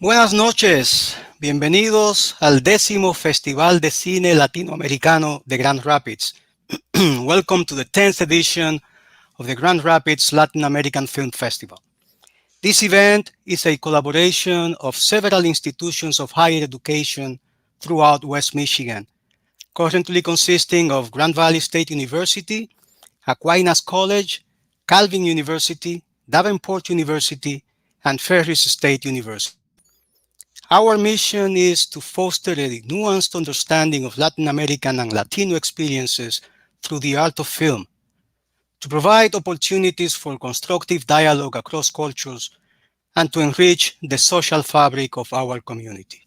Buenas noches, bienvenidos al 10º Festival de Cine Latinoamericano de Grand Rapids. Welcome to the 10th edition of the Grand Rapids Latin American Film Festival. This event is a collaboration of several institutions of higher education throughout West Michigan, currently consisting of Grand Valley State University, Aquinas College, Calvin University, Davenport University, and Ferris State University. Our mission is to foster a nuanced understanding of Latin American and Latino experiences through the art of film, to provide opportunities for constructive dialogue across cultures, and to enrich the social fabric of our community.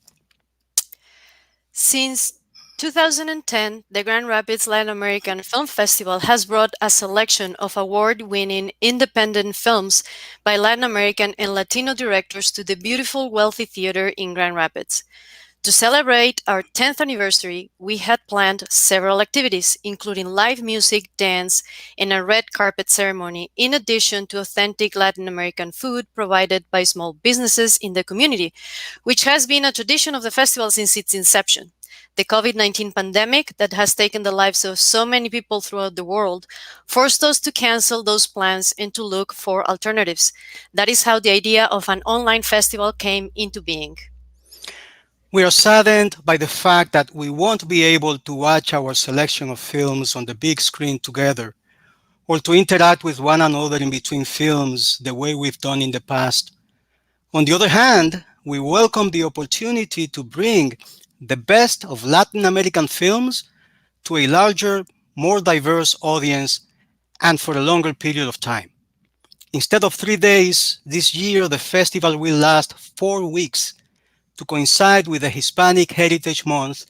Since 2010, the Grand Rapids Latin American Film Festival has brought a selection of award-winning independent films by Latin American and Latino directors to the beautiful Wealthy Theater in Grand Rapids. To celebrate our 10th anniversary, we had planned several activities, including live music, dance, and a red carpet ceremony, in addition to authentic Latin American food provided by small businesses in the community, which has been a tradition of the festival since its inception. The COVID-19 pandemic that has taken the lives of so many people throughout the world forced us to cancel those plans and to look for alternatives. That is how the idea of an online festival came into being. We are saddened by the fact that we won't be able to watch our selection of films on the big screen together, or to interact with one another in between films the way we've done in the past. On the other hand, we welcome the opportunity to bring the best of Latin American films to a larger, more diverse audience and for a longer period of time. Instead of 3 days, this year the festival will last 4 weeks to coincide with the Hispanic Heritage Month,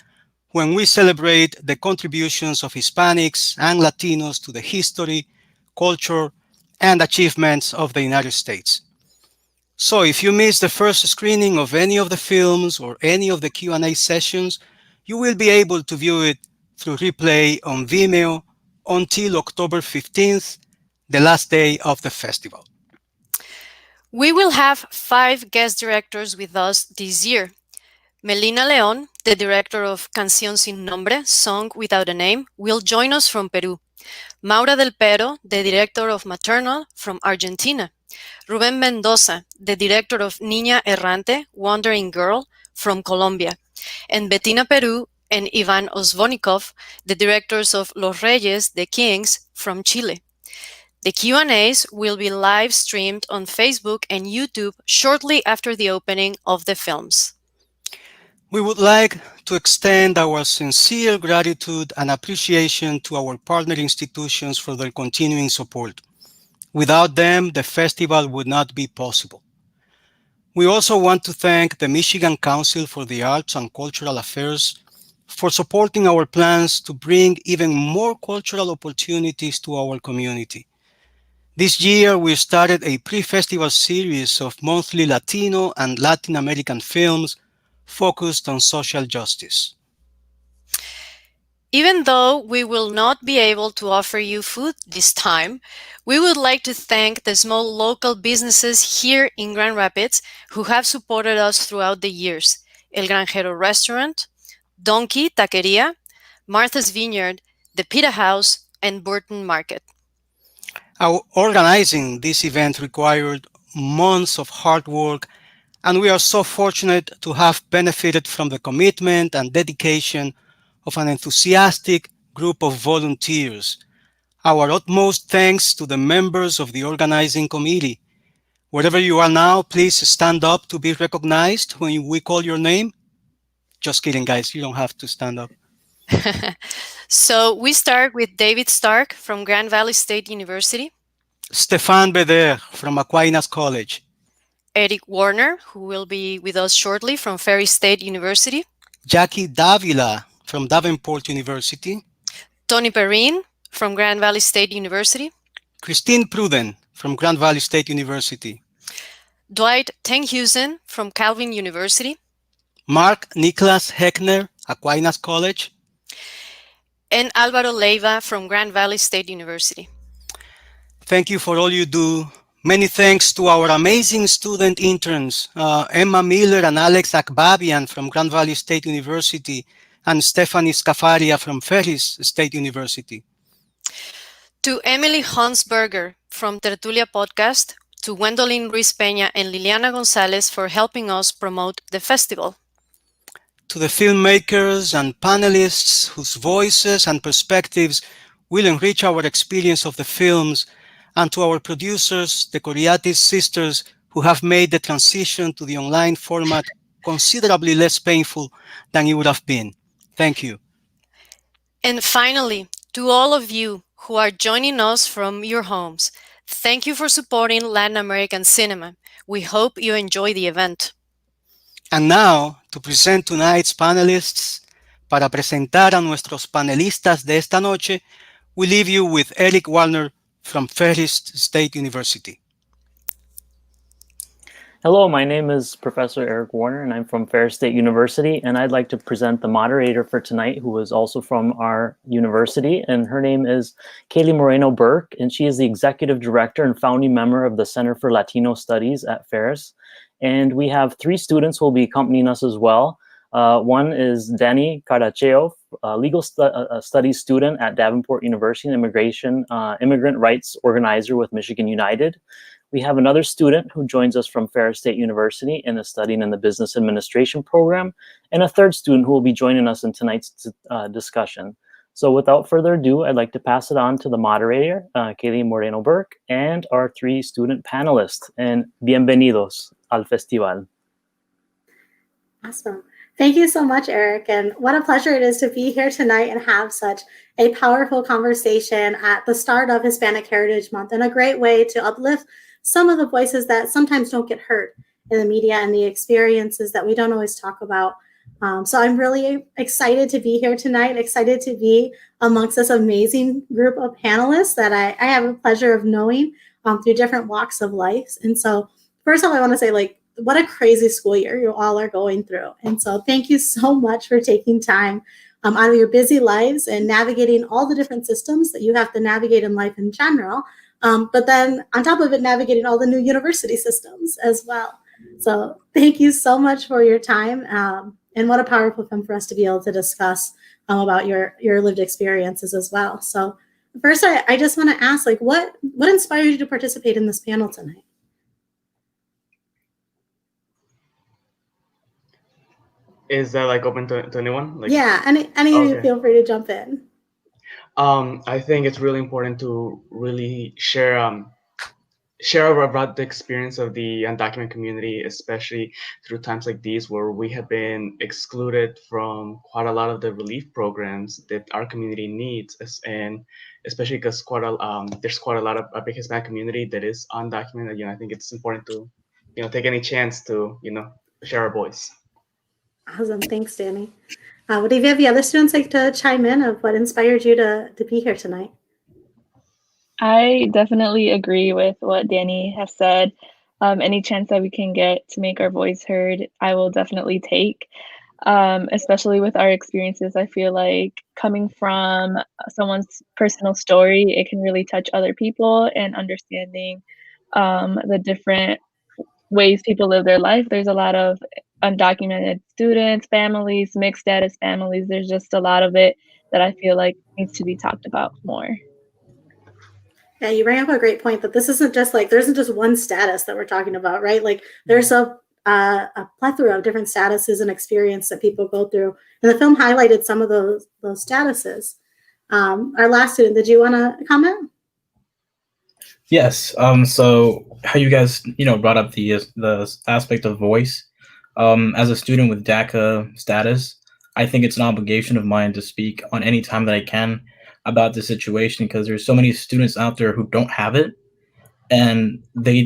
when we celebrate the contributions of Hispanics and Latinos to the history, culture, and achievements of the United States. So if you missed the first screening of any of the films or any of the Q&A sessions, you will be able to view it through replay on Vimeo until October 15th, the last day of the festival. We will have 5 guest directors with us this year. Melina León, the director of Canción Sin Nombre, Song Without a Name, will join us from Peru. Maura del Pero, the director of Maternal, from Argentina. Rubén Mendoza, the director of Niña Errante, Wandering Girl, from Colombia. And Bettina Peru and Ivan Osvonikov, the directors of Los Reyes, the Kings, from Chile. The Q&As will be live streamed on Facebook and YouTube shortly after the opening of the films. We would like to extend our sincere gratitude and appreciation to our partner institutions for their continuing support. Without them, the festival would not be possible. We also want to thank the Michigan Council for the Arts and Cultural Affairs for supporting our plans to bring even more cultural opportunities to our community. This year, we started a pre-festival series of monthly Latino and Latin American films focused on social justice. Even though we will not be able to offer you food this time, we would like to thank the small local businesses here in Grand Rapids who have supported us throughout the years. El Granjero Restaurant, Donkey Taqueria, Martha's Vineyard, the Pita House, and Burton Market. Our organizing this event required months of hard work, and we are so fortunate to have benefited from the commitment and dedication of an enthusiastic group of volunteers. Our utmost thanks to the members of the organizing committee. Wherever you are now, please stand up to be recognized when we call your name. Just kidding, guys, you don't have to stand up. So we start with David Stark from Grand Valley State University. Stefan Beder from Aquinas College. Eric Warner, who will be with us shortly, from Ferris State University. Jackie Davila from Davenport University. Tony Perrin from Grand Valley State University. Christine Pruden from Grand Valley State University. Dwight Tenhusen from Calvin University. Mark Niklas Heckner, Aquinas College. And Alvaro Leiva from Grand Valley State University. Thank you for all you do. Many thanks to our amazing student interns, Emma Miller and Alex Akbabian from Grand Valley State University and Stephanie Scafaria from Ferris State University. To Emily Hansberger from Tertulia Podcast, to Gwendolyn Ruiz Peña and Liliana Gonzalez for helping us promote the festival. To the filmmakers and panelists whose voices and perspectives will enrich our experience of the films, and to our producers, the Coriatis sisters, who have made the transition to the online format considerably less painful than it would have been. Thank you. And finally, to all of you who are joining us from your homes, thank you for supporting Latin American cinema. We hope you enjoy the event. And now, to present tonight's panelists, para presentar a nuestros panelistas de esta noche, we leave you with Eric Warner from Ferris State University. Hello, my name is Professor Eric Warner, and I'm from Ferris State University, and I'd like to present the moderator for tonight, who is also from our university, and her name is Kaylee Moreno-Burke, and she is the Executive Director and founding member of the Center for Latino Studies at Ferris. And we have 3 students who will be accompanying us as well. One is Danny Caracheo, a legal studies student at Davenport University, and immigrant rights organizer with Michigan United. We have another student who joins us from Ferris State University and is studying in the Business Administration program, and a third student who will be joining us in tonight's discussion. So without further ado, I'd like to pass it on to the moderator, Kaylee Moreno-Burke, and our 3 student panelists. And bienvenidos al festival. Awesome. Thank you so much, Eric. And what a pleasure it is to be here tonight and have such a powerful conversation at the start of Hispanic Heritage Month, and a great way to uplift some of the voices that sometimes don't get heard in the media and the experiences that we don't always talk about. So I'm really excited to be here tonight, excited to be amongst this amazing group of panelists that I have a pleasure of knowing through different walks of life. And so first of all, I want to say, what a crazy school year you all are going through. And so thank you so much for taking time out of your busy lives and navigating all the different systems that you have to navigate in life in general. But then on top of it, navigating all the new university systems as well. So thank you so much for your time. And what a powerful film for us to be able to discuss about your lived experiences as well. So first, I just want to ask, what inspired you to participate in this panel tonight? Is that open to anyone? Yeah, any okay. Feel free to jump in. I think it's really important to really share about the experience of the undocumented community, especially through times like these where we have been excluded from quite a lot of the relief programs that our community needs, and especially because there's quite a lot of a big Hispanic community that is undocumented. I think it's important to take any chance to share our voice. Awesome. Thanks, Danny. Would any of the other students like to chime in of what inspired you to be here tonight? I definitely agree with what Danny has said. Any chance that we can get to make our voice heard, I will definitely take. Especially with our experiences, I feel like coming from someone's personal story, it can really touch other people, and understanding the different ways people live their life. There's a lot of undocumented students, families, mixed status families. There's just a lot of it that I feel like needs to be talked about more. Yeah, you bring up a great point that this isn't just there isn't just one status that we're talking about, right? There's a plethora of different statuses and experience that people go through. And the film highlighted some of those statuses. Our last student, did you want to comment? Yes. So how you guys, brought up the aspect of voice. As a student with Daca status, I think it's an obligation of mine to speak on any time that I can about the situation, because there's so many students out there who don't have it, and they're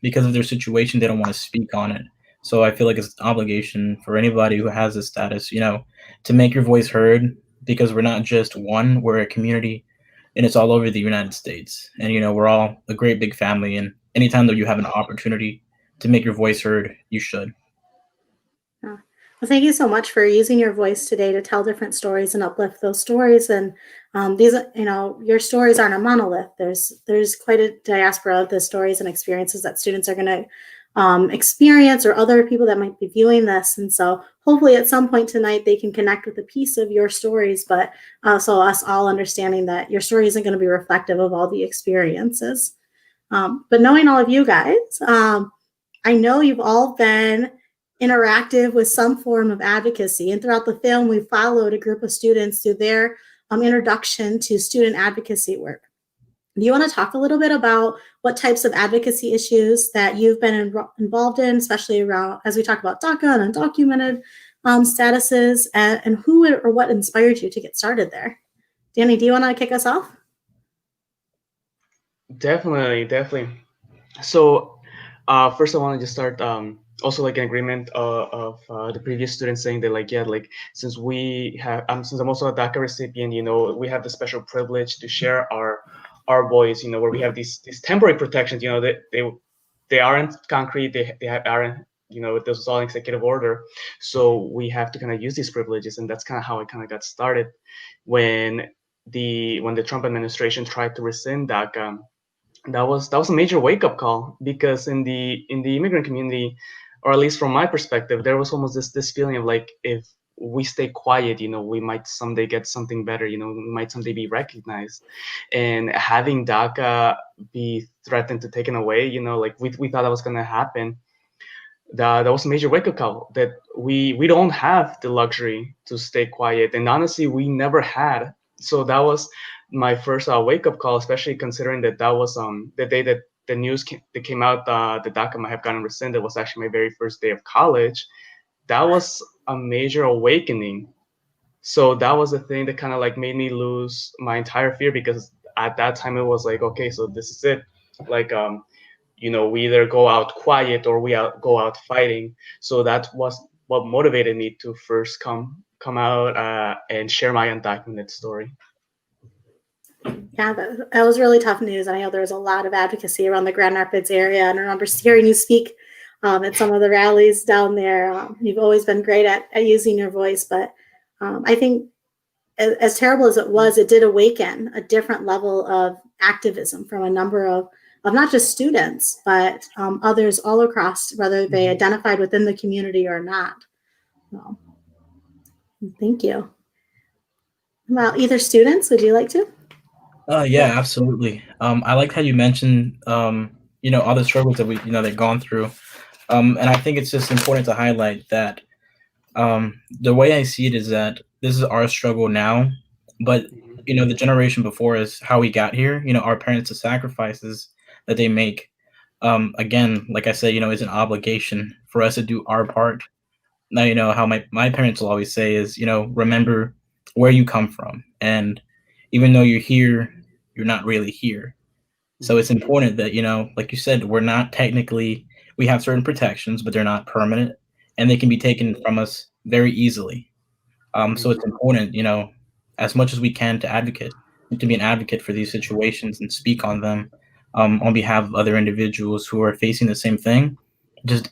because of their situation, they don't want to speak on it. So I feel like it's an obligation for anybody who has this status, to make your voice heard, because we're not just one, we're a community, and it's all over the United States. And, we're all a great big family, and anytime that you have an opportunity to make your voice heard, you should. Well, thank you so much for using your voice today to tell different stories and uplift those stories. And These, your stories aren't a monolith. There's quite a diaspora of the stories and experiences that students are going to experience, or other people that might be viewing this. And so hopefully at some point tonight, they can connect with a piece of your stories, but also us all understanding that your story isn't going to be reflective of all the experiences. But knowing all of you guys, I know you've all been interactive with some form of advocacy. And throughout the film, we followed a group of students through their introduction to student advocacy work. Do you want to talk a little bit about what types of advocacy issues that you've been involved in, especially around, as we talk about DACA and undocumented statuses, and who or what inspired you to get started there? Danny, do you want to kick us off? Definitely. So first I want to just start also like an agreement of the previous students saying that like, yeah, like since we have since I'm also a DACA recipient, we have the special privilege to share our voice, where we have these temporary protections, that they aren't concrete, aren't, this is all executive order, so we have to kind of use these privileges. And that's kind of how I kind of got started when the Trump administration tried to rescind DACA. That was a major wake-up call, because in the immigrant community, or at least from my perspective, there was almost this feeling of like, if we stay quiet, we might someday get something better, we might someday be recognized. And having DACA be threatened to taken away, like we thought that was going to happen. That was a major wake-up call, that we don't have the luxury to stay quiet, and honestly we never had. So that was my first wake-up call, especially considering that was the day that the news came out, the DACA might have gotten rescinded, was actually my very first day of college. That was a major awakening. So that was the thing that kind of like made me lose my entire fear, because at that time it was like, okay, so this is it. Like we either go out quiet or we go out fighting. So that was what motivated me to first come out and share my undocumented story. Yeah, that was really tough news. I know there was a lot of advocacy around the Grand Rapids area, and I remember hearing you speak at some of the rallies down there. You've always been great at using your voice, but I think as terrible as it was, it did awaken a different level of activism from a number of not just students, but others all across, whether they identified within the community or not. So, thank you. Well, either students, would you like to? Yeah, absolutely. I liked how you mentioned, all the struggles that they've gone through. And I think it's just important to highlight that the way I see it is that this is our struggle now, but the generation before us, how we got here, our parents, the sacrifices that they make, again, like I said, is an obligation for us to do our part. Now, how my parents will always say is, remember where you come from. And even though you're here, you're not really here. So it's important that, like you said, we're not technically, we have certain protections, but they're not permanent, and they can be taken from us very easily. So it's important, as much as we can, to advocate, to be an advocate for these situations and speak on them on behalf of other individuals who are facing the same thing,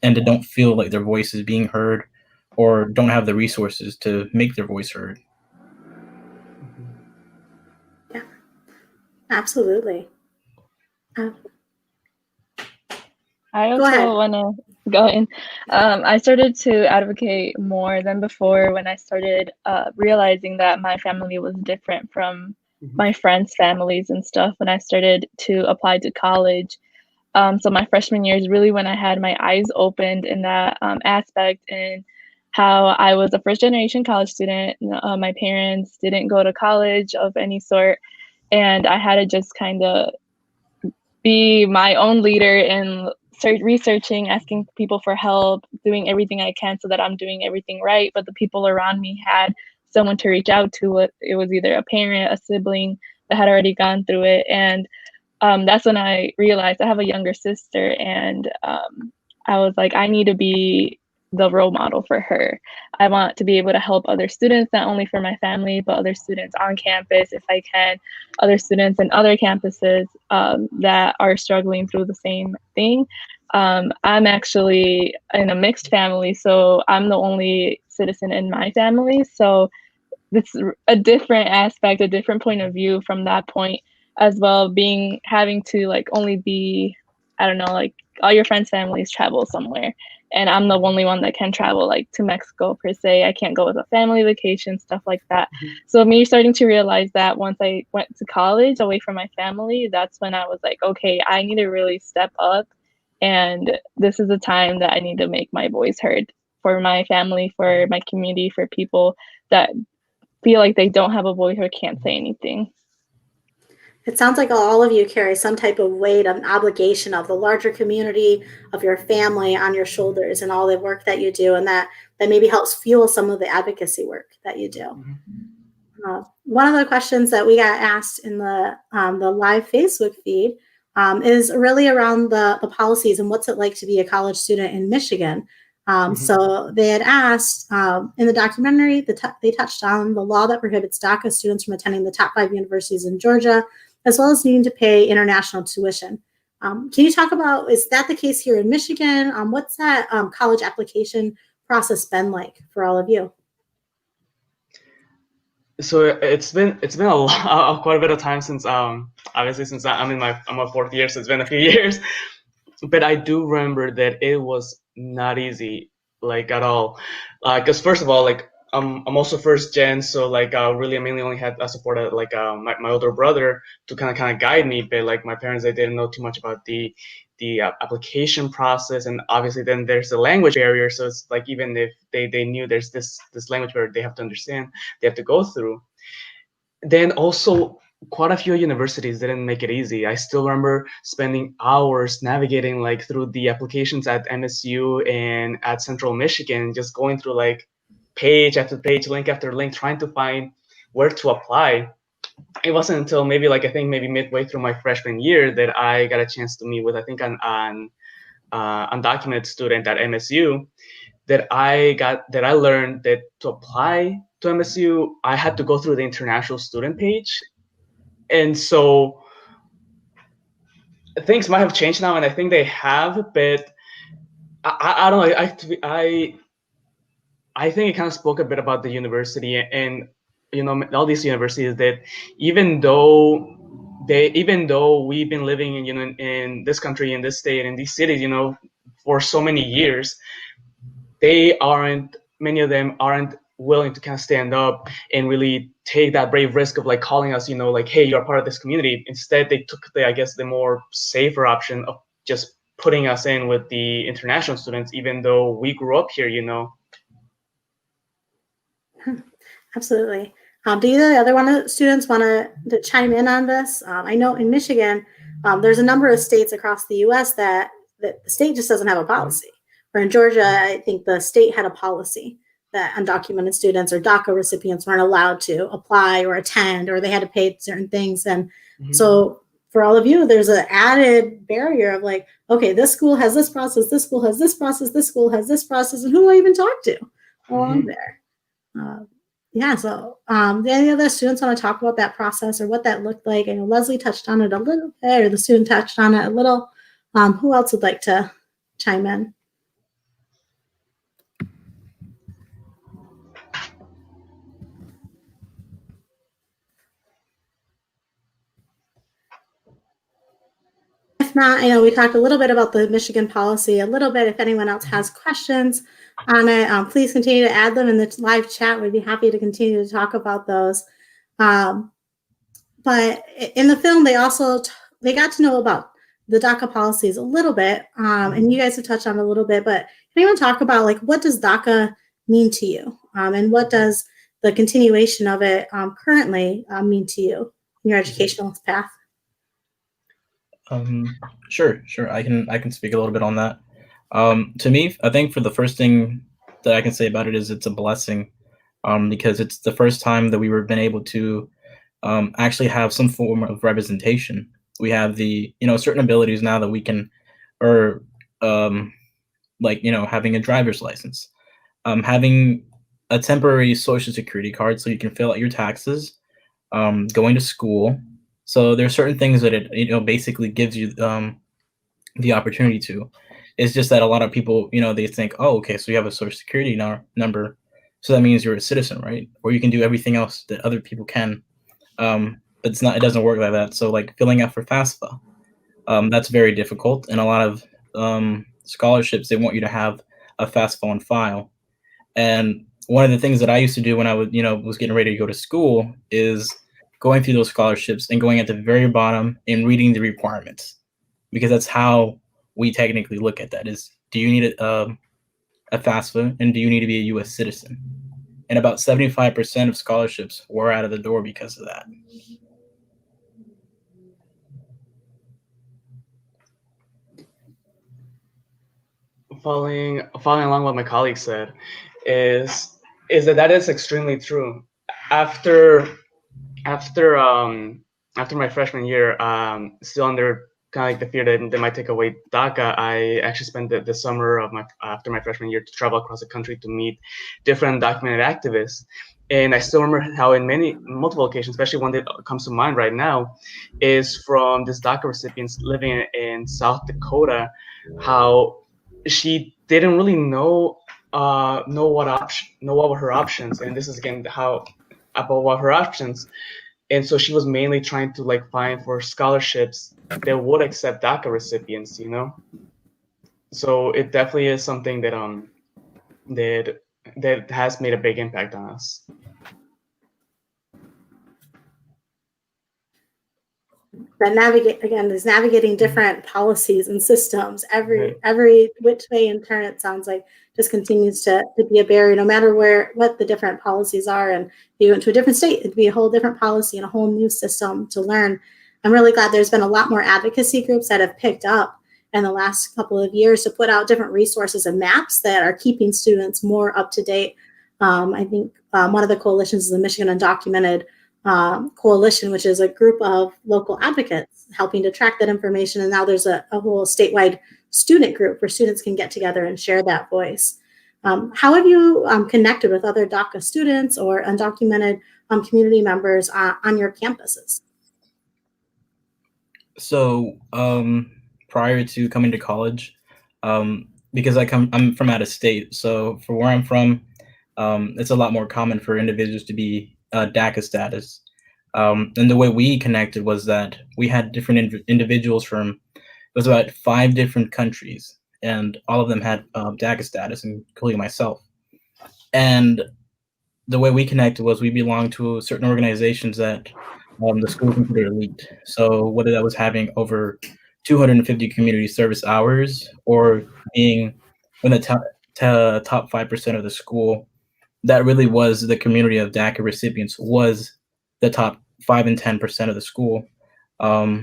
and to don't feel like their voice is being heard or don't have the resources to make their voice heard. Yeah, absolutely. I also want to go in. I started to advocate more than before when I started realizing that my family was different from my friends' families and stuff when I started to apply to college. So my freshman year is really when I had my eyes opened in that aspect, and how I was a first generation college student. My parents didn't go to college of any sort, and I had to just kind of be my own leader and researching, asking people for help, doing everything I can so that I'm doing everything right. But the people around me had someone to reach out to. It was either a parent, a sibling that had already gone through it. And that's when I realized I have a younger sister, and I was like, I need to be the role model for her. I want to be able to help other students, not only for my family, but other students on campus, if I can, other students in other campuses that are struggling through the same thing. I'm actually in a mixed family, so I'm the only citizen in my family. So it's a different aspect, a different point of view from that point as well, having to like only be, I don't know, like all your friends' families travel somewhere, and I'm the only one that can travel like to Mexico per se. I can't go with a family vacation, stuff like that. So me starting to realize that once I went to college away from my family, that's when I was like, okay, I need to really step up, and this is a time that I need to make my voice heard for my family, for my community, for people that feel like they don't have a voice or can't say anything. It sounds like all of you carry some type of weight, of obligation of the larger community, of your family on your shoulders, and all the work that you do, and that maybe helps fuel some of the advocacy work that you do. One of the questions that we got asked in the live Facebook feed is really around the policies and what's it like to be a college student in Michigan. So they had asked in the documentary, they touched on the law that prohibits Daca students from attending the top 5 universities in Georgia, as well as needing to pay international tuition. Can you talk about, is that the case here in Michigan? What's that college application process been like for all of you? So it's been a lot, quite a bit of time since obviously since I'm in my 4th year, so it's been a few years. But I do remember that it was not easy, like at all. Because first of all, like I'm also first gen, so like really I mainly only had support like my older brother to kind of guide me. But like my parents, they didn't know too much about the application process, and obviously then there's the language barrier. So it's like even if they knew there's this language barrier they have to understand, they have to go through. Then also quite a few universities didn't make it easy. I still remember spending hours navigating like through the applications at MSU and at Central Michigan, just going through like page after page, link after link, trying to find where to apply. It wasn't until maybe like I think maybe midway through my freshman year that I got a chance to meet with an undocumented student at MSU that I learned that to apply to MSU I had to go through the international student page. And so things might have changed now, and I think they have, but I don't know. I think it kind of spoke a bit about the university, and you know, all these universities, that even though we've been living in this country, in this state, in these cities, for so many years, many of them aren't willing to kind of stand up and really take that brave risk of like calling us, like, hey, you're part of this community. Instead, they took the more safer option of just putting us in with the international students, even though we grew up here. Absolutely. Do either the other students want to chime in on this? I know in Michigan, there's a number of states across the U.S. that the state just doesn't have a policy. Or in Georgia, I think the state had a policy that undocumented students or DACA recipients weren't allowed to apply or attend, or they had to pay certain things. And so for all of you, there's an added barrier of like, okay, this school has this process, this school has this process, this school has this process, and who do I even talk to along there? So do any other students want to talk about that process or what that looked like? I know Leslie touched on it a little bit, or the student touched on it a little. Who else would like to chime in? If not, I know we talked a little bit about the Michigan policy, a little bit. If anyone else has questions on it, please continue to add them in the live chat. We'd be happy to continue to talk about those. But in the film, they got to know about the DACA policies a little bit, and you guys have touched on it a little bit, but can anyone talk about like what does DACA mean to you, and what does the continuation of it currently mean to you in your educational path? Sure. I can speak a little bit on that. To me, I think for the first thing that I can say about it is it's a blessing, because it's the first time that we've been able to actually have some form of representation. We have the certain abilities now that we can, or having a driver's license, having a temporary social security card so you can fill out your taxes, going to school. So there are certain things that it basically gives you the opportunity to. It's just that a lot of people they think, oh, okay, so you have a social security number, So that means you're a citizen, right? Or you can do everything else that other people can. But it's not. It doesn't work like that. So like filling out for FAFSA, that's very difficult. And a lot of scholarships, they want you to have a FAFSA on file. And one of the things that I used to do when I was getting ready to go to school is going through those scholarships and going at the very bottom and reading the requirements, because that's how we technically look at that. Is, do you need a FAFSA, and do you need to be a U.S. citizen? And about 75% of scholarships were out of the door because of that. Following along what my colleague said, is that is extremely true. After my freshman year, still under kind of like the fear that they might take away DACA, I actually spent the summer of after my freshman year to travel across the country to meet different undocumented activists. And I still remember how in multiple occasions, especially one that comes to mind right now, is from this DACA recipients living in South Dakota, how she didn't really know what were her options. And this is again about what her options. And so she was mainly trying to like find for scholarships that would accept DACA recipients, you know. So it definitely is something that has made a big impact on us. That is navigating different policies and systems every which way and turn. It sounds like just continues to be a barrier, no matter what the different policies are. And if you went to a different state, it'd be a whole different policy and a whole new system to learn. I'm really glad there's been a lot more advocacy groups that have picked up in the last couple of years to put out different resources and maps that are keeping students more up to date. I think one of the coalitions is the Michigan Undocumented Coalition, which is a group of local advocates helping to track that information. And now there's a whole statewide student group where students can get together and share that voice. How have you connected with other DACA students or undocumented community members on your campuses? So prior to coming to college, because I'm from out of state, so for where I'm from, it's a lot more common for individuals to be DACA status. And the way we connected was that we had different individuals from, it was about 5 different countries, and all of them had DACA status, including myself. And the way we connected was we belonged to certain organizations that the school considered elite. So whether that was having over 250 community service hours or being in the top 5% of the school, that really was the community of DACA recipients, was the top 5 and 10% of the school. Our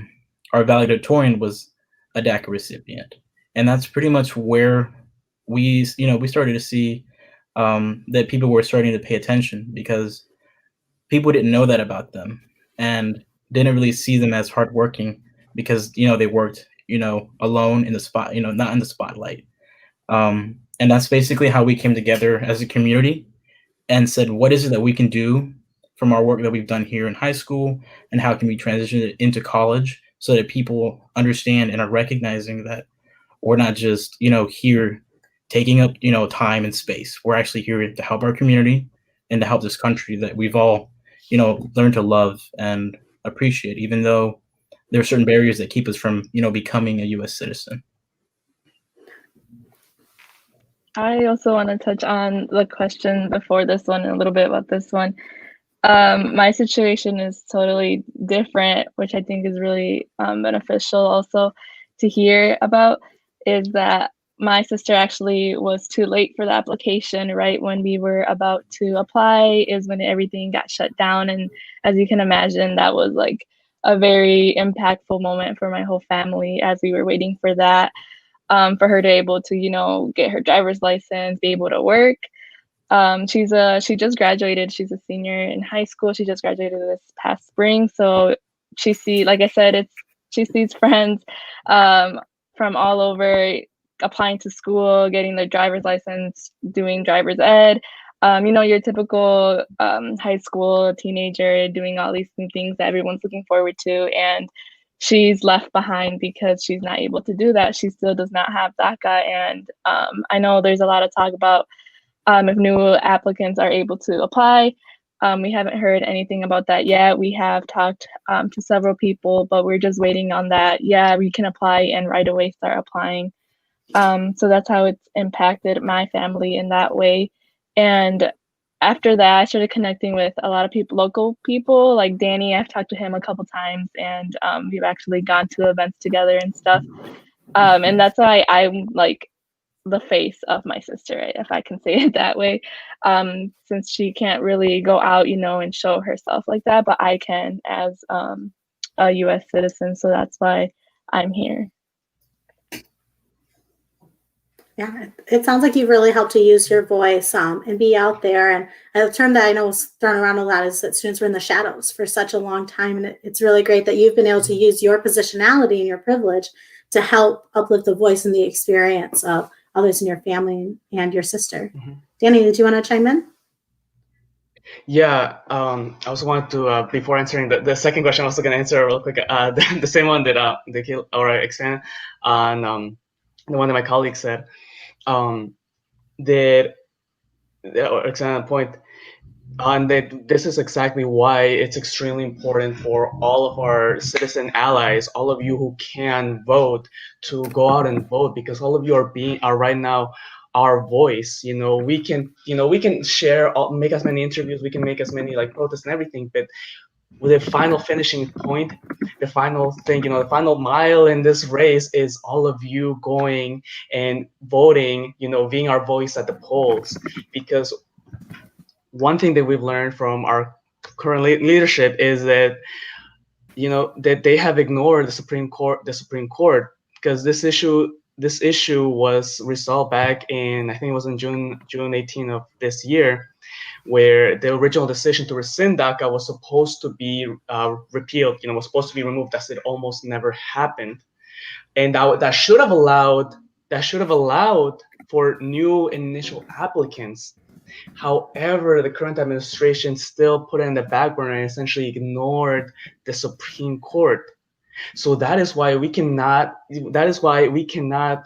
valedictorian was a DACA recipient. And that's pretty much where we started to see that people were starting to pay attention, because people didn't know that about them and didn't really see them as hardworking, because, they worked, alone in the spot, not in the spotlight. And that's basically how we came together as a community and said, what is it that we can do from our work that we've done here in high school, and how can we transition it into college so that people understand and are recognizing that we're not just, here taking up, time and space. We're actually here to help our community and to help this country that we've all, learned to love and appreciate, even though there are certain barriers that keep us from, becoming a U.S. citizen. I also want to touch on the question before this one, a little bit about this one. My situation is totally different, which I think is really beneficial also to hear about, is that my sister actually was too late for the application. Right when we were about to apply is when everything got shut down. And as you can imagine, that was like a very impactful moment for my whole family as we were waiting for that, for her to able to, get her driver's license, be able to work. She just graduated. She's a senior in high school. She just graduated this past spring. So like I said, she sees friends from all over applying to school, getting their driver's license, doing driver's ed. Your typical high school teenager doing all these things that everyone's looking forward to. And she's left behind because she's not able to do that. She still does not have DACA. And I know there's a lot of talk about if new applicants are able to apply. We haven't heard anything about that yet. We have talked to several people, but we're just waiting on that. Yeah, we can apply and right away start applying. So that's how it's impacted my family in that way. And after that, I started connecting with a lot of people, local people like Danny. I've talked to him a couple times, and we've actually gone to events together and stuff. And that's why I'm like the face of my sister, if I can say it that way, since she can't really go out, and show herself like that, but I can as a U.S. citizen, so that's why I'm here. Yeah, it sounds like you've really helped to use your voice and be out there. And a term that I know was thrown around a lot is that students were in the shadows for such a long time. And it's really great that you've been able to use your positionality and your privilege to help uplift the voice and the experience of others in your family and your sister. Mm-hmm. Danny, did you want to chime in? Yeah, I also wanted to, before answering the second question, I'm also going to answer real quick the same one that expand on the one that my colleague said. That excellent point, and that this is exactly why it's extremely important for all of our citizen allies, all of you who can vote, to go out and vote, because all of you are right now our voice. We can share, make as many interviews, we can make as many protests and everything, but with the final finishing point, the final thing, the final mile in this race is all of you going and voting, being our voice at the polls. Because one thing that we've learned from our current leadership is that, that they have ignored the Supreme Court, because this issue was resolved back in, I think it was in June 18 of this year, where the original decision to rescind Daca was supposed to be repealed, was supposed to be removed, as it almost never happened. And that should have allowed for new initial applicants. However, the current administration still put it in the back burner and essentially ignored the Supreme Court. So that is why we cannot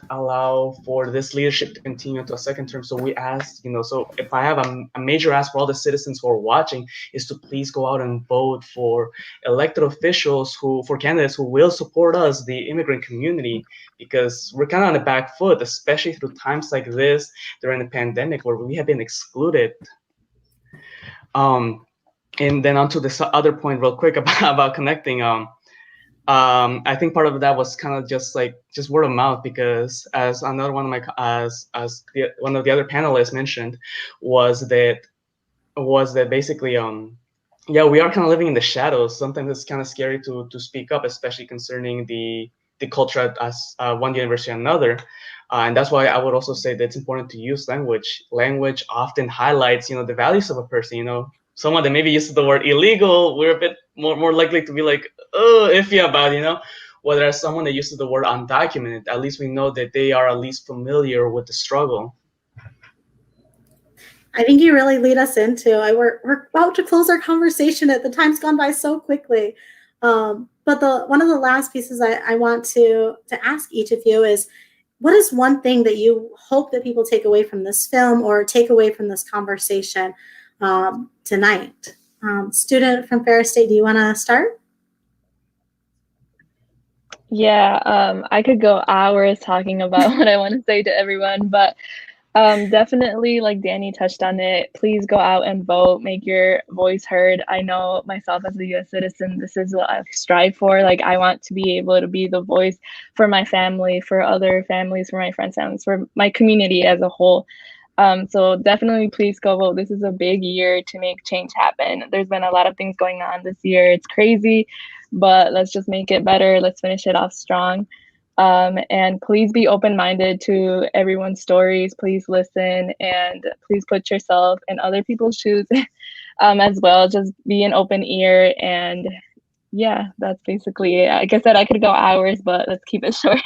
allow for this leadership to continue to a second term. So we ask, so if I have a major ask for all the citizens who are watching, is to please go out and vote for elected officials, for candidates who will support us, the immigrant community, because we're kind of on the back foot, especially through times like this during the pandemic, where we have been excluded. And then onto this other point real quick about connecting. I think part of that was kind of just word of mouth, because as another one of my one of the other panelists mentioned, was that basically yeah, we are kind of living in the shadows. Sometimes it's kind of scary to speak up, especially concerning the culture as one university or another. And that's why I would also say that it's important to use language. Language often highlights, the values of a person. Someone that maybe uses the word illegal, we're a bit more likely to be iffy about, whereas someone that uses the word undocumented, at least we know that they are at least familiar with the struggle. I think you really lead us into, we're about to close our conversation. The time's gone by so quickly. But one of the last pieces I want to ask each of you is, what is one thing that you hope that people take away from this film or take away from this conversation tonight? Student from Ferris State, do you want to start? Yeah, I could go hours talking about what I want to say to everyone, but definitely, like Danny touched on it, please go out and vote, make your voice heard. I know myself as a U.S. citizen, this is what I strive for. I want to be able to be the voice for my family, for other families, for my friends' families, for my community as a whole. So definitely please go vote. This is a big year to make change happen. There's been a lot of things going on this year. It's crazy, but let's just make it better. Let's finish it off strong. And please be open-minded to everyone's stories. Please listen, and please put yourself in other people's shoes as well. Just be an open ear. And yeah, that's basically it. Like I said, I could go hours, but let's keep it short.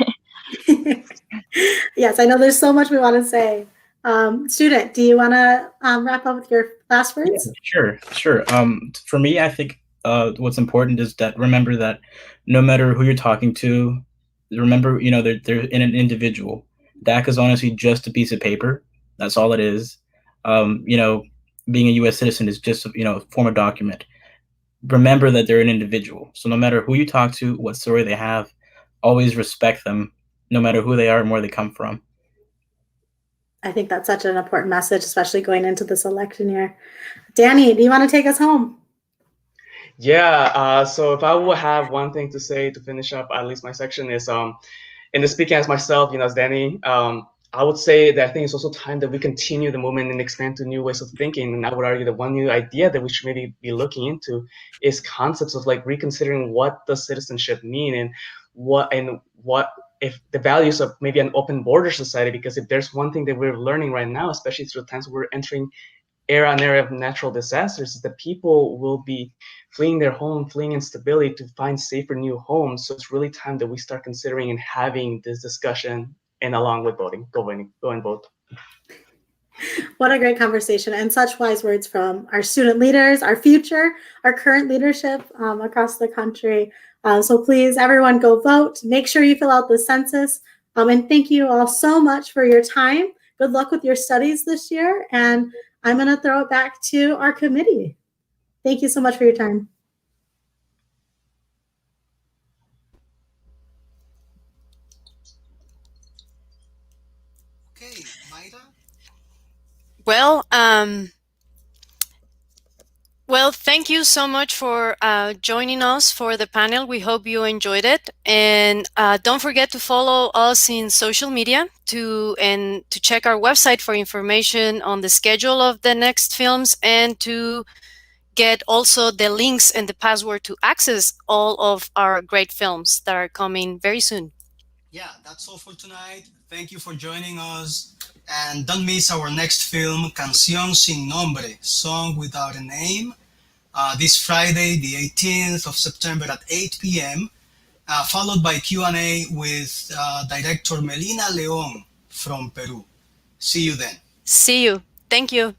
Yes, I know there's so much we want to say. Student, do you want to wrap up with your last words? Yeah, sure. For me, I think what's important is that remember that no matter who you're talking to, remember, they're in an individual. Daca is honestly just a piece of paper. That's all it is. You know, being a U.S. citizen is just a form of document. Remember that they're an individual. So no matter who you talk to, what story they have, always respect them, no matter who they are and where they come from. I think that's such an important message, especially going into this election year. Danny, do you want to take us home? Yeah. So if I will have one thing to say to finish up at least my section is in the speaking as myself, as Danny, I would say that I think it's also time that we continue the movement and expand to new ways of thinking. And I would argue that one new idea that we should maybe be looking into is concepts of like reconsidering what does citizenship mean and what if the values of maybe an open border society. Because if there's one thing that we're learning right now, especially through the times we're entering an area of natural disasters, is that people will be fleeing their home, fleeing instability to find safer new homes. So it's really time that we start considering and having this discussion, and along with voting, go and vote. What a great conversation, and such wise words from our student leaders, our future, our current leadership across the country. So please, everyone, go vote. Make sure you fill out the census. And thank you all so much for your time. Good luck with your studies this year. And I'm going to throw it back to our committee. Thank you so much for your time. Okay, Mayra? Well, thank you so much for joining us for the panel. We hope you enjoyed it. And don't forget to follow us in social media to check our website for information on the schedule of the next films, and to get also the links and the password to access all of our great films that are coming very soon. Yeah, that's all for tonight. Thank you for joining us. And don't miss our next film, Canción Sin Nombre, Song Without a Name, this Friday, the 18th of September at 8 p.m., followed by Q&A with director Melina León from Peru. See you then. See you. Thank you.